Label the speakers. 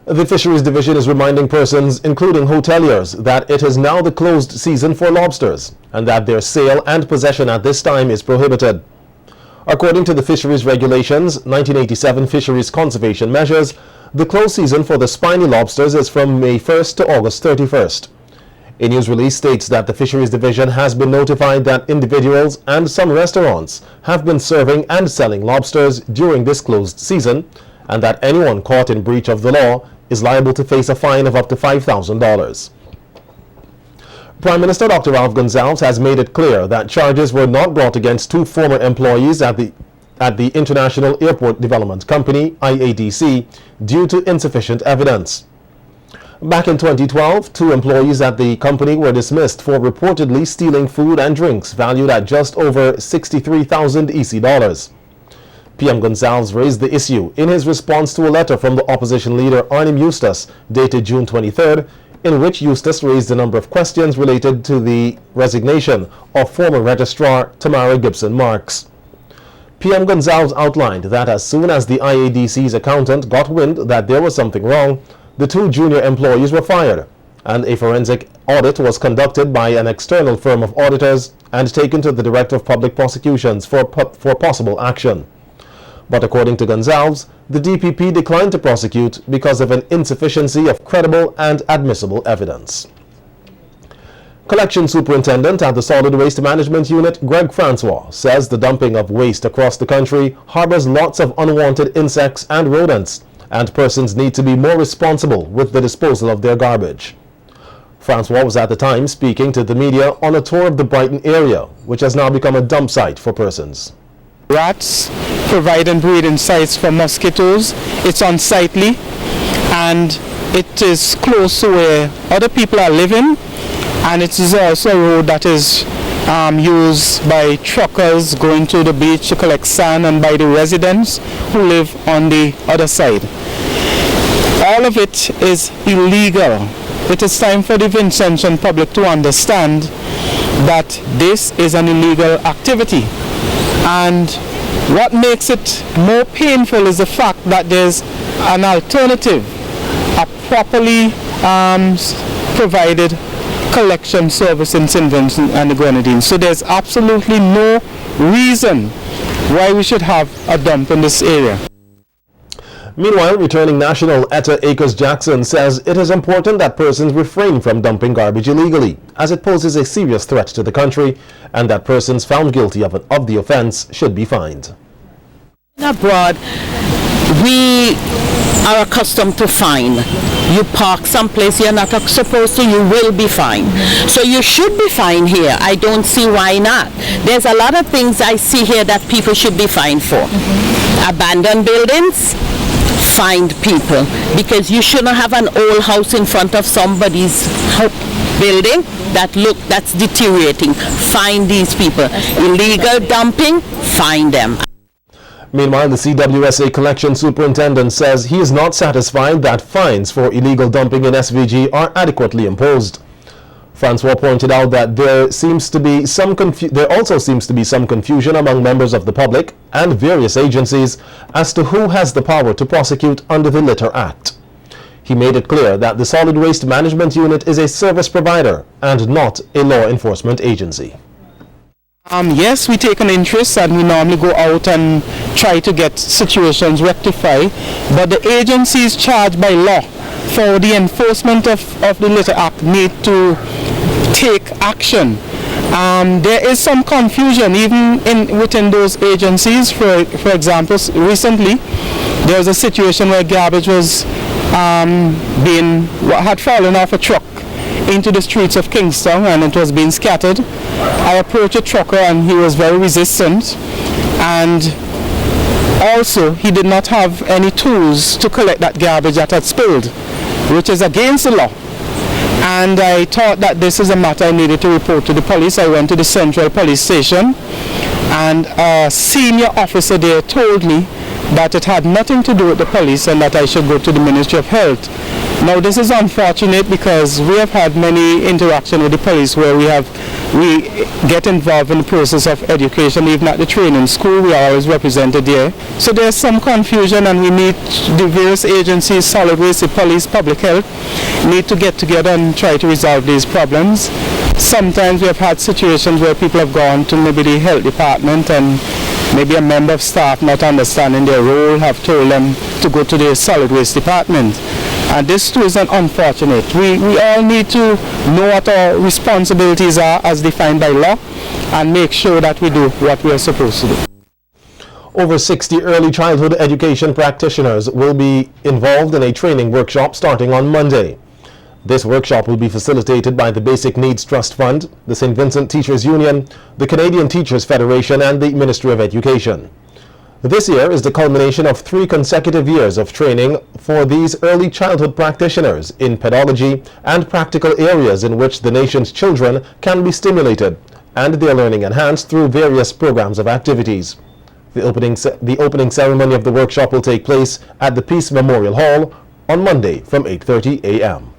Speaker 1: The Fisheries Division is reminding persons, including hoteliers, that it is now the closed season for lobsters and that their sale and possession at this time is prohibited. According to the Fisheries Regulations, 1987 Fisheries Conservation Measures, the closed season for the spiny lobsters is from May 1st to August 31st. A news release states that the Fisheries Division has been notified that individuals and some restaurants have been serving and selling lobsters during this closed season, and that anyone caught in breach of the law is liable to face a fine of up to $5,000. Prime Minister Dr. Ralph Gonsalves has made it clear that charges were not brought against two former employees at the International Airport Development Company, IADC, due to insufficient evidence. Back in 2012, two employees at the company were dismissed for reportedly stealing food and drinks valued at just over 63,000 EC dollars. PM Gonsalves raised the issue in his response to a letter from the opposition leader Arnim Eustace dated June 23rd, in which Eustace raised a number of questions related to the resignation of former registrar Tamara Gibson Marks. PM Gonsalves outlined that as soon as the IADC's accountant got wind that there was something wrong, the two junior employees were fired, and a forensic audit was conducted by an external firm of auditors and taken to the Director of Public Prosecutions for possible action. But according to Gonsalves, the DPP declined to prosecute because of an insufficiency of credible and admissible evidence. Collection Superintendent at the Solid Waste Management Unit, Greg Francois, says the dumping of waste across the country harbors lots of unwanted insects and rodents, and persons need to be more responsible with the disposal of their garbage. Francois was at the time speaking to the media on a tour of the Brighton area, which has now become a dump site for persons.
Speaker 2: Rats provide and breeding sites for mosquitoes. It's unsightly and it is close to where other people are living, and it is also a road that is used by truckers going to the beach to collect sand and by the residents who live on the other side. All of it is illegal. It is time for the Vincentian public to understand that this is an illegal activity. And what makes it more painful is the fact that there's an alternative, a properly provided collection service in St. Vincent and the Grenadines. So there's absolutely no reason why we should have a dump in this area.
Speaker 1: Meanwhile, returning national Etta Akers-Jackson says it is important that persons refrain from dumping garbage illegally, as it poses a serious threat to the country, and that persons found guilty of the offense should be fined.
Speaker 3: Abroad, we are accustomed to fine. You park someplace you're not supposed to, you will be fined. So you should be fined here. I don't see why not. There's a lot of things I see here that people should be fined for. Abandoned buildings, fined people, because you shouldn't have an old house in front of somebody's building that's deteriorating. Fine these people. Illegal dumping, fine them.
Speaker 1: Meanwhile, the CWSA Collection Superintendent says he is not satisfied that fines for illegal dumping in SVG are adequately imposed. Francois pointed out that there also seems to be some confusion among members of the public and various agencies as to who has the power to prosecute under the Litter Act. He made it clear that the Solid Waste Management Unit is a service provider and not a law enforcement agency.
Speaker 2: Yes, we take an interest and we normally go out and try to get situations rectified, but the agencies charged by law for the enforcement of the Litter Act need to take action. There is some confusion even within those agencies. For example, recently there was a situation where garbage was had fallen off a truck into the streets of Kingston and it was being scattered. I approached a trucker and he was very resistant, and also he did not have any tools to collect that garbage that had spilled, which is against the law. And I thought that this is a matter I needed to report to the police. I went to the Central Police Station, and a senior officer there told me that it had nothing to do with the police and that I should go to the Ministry of Health. Now this is unfortunate because we have had many interactions with the police where we get involved in the process of education. Even at the training school, we are always represented there. So there's some confusion, and we need the various agencies, solid waste, the police, public health, need to get together and try to resolve these problems. Sometimes we have had situations where people have gone to maybe the health department and maybe a member of staff, not understanding their role, have told them to go to the solid waste department. And this too is unfortunate. We all need to know what our responsibilities are as defined by law and make sure that we do what we are supposed to do.
Speaker 1: Over 60 early childhood education practitioners will be involved in a training workshop starting on Monday. This workshop will be facilitated by the Basic Needs Trust Fund, the St. Vincent Teachers Union, the Canadian Teachers Federation, and the Ministry of Education. This year is the culmination of 3 consecutive years of training for these early childhood practitioners in pedagogy and practical areas in which the nation's children can be stimulated and their learning enhanced through various programs of activities. The opening ceremony of the workshop will take place at the Peace Memorial Hall on Monday from 8:30 a.m.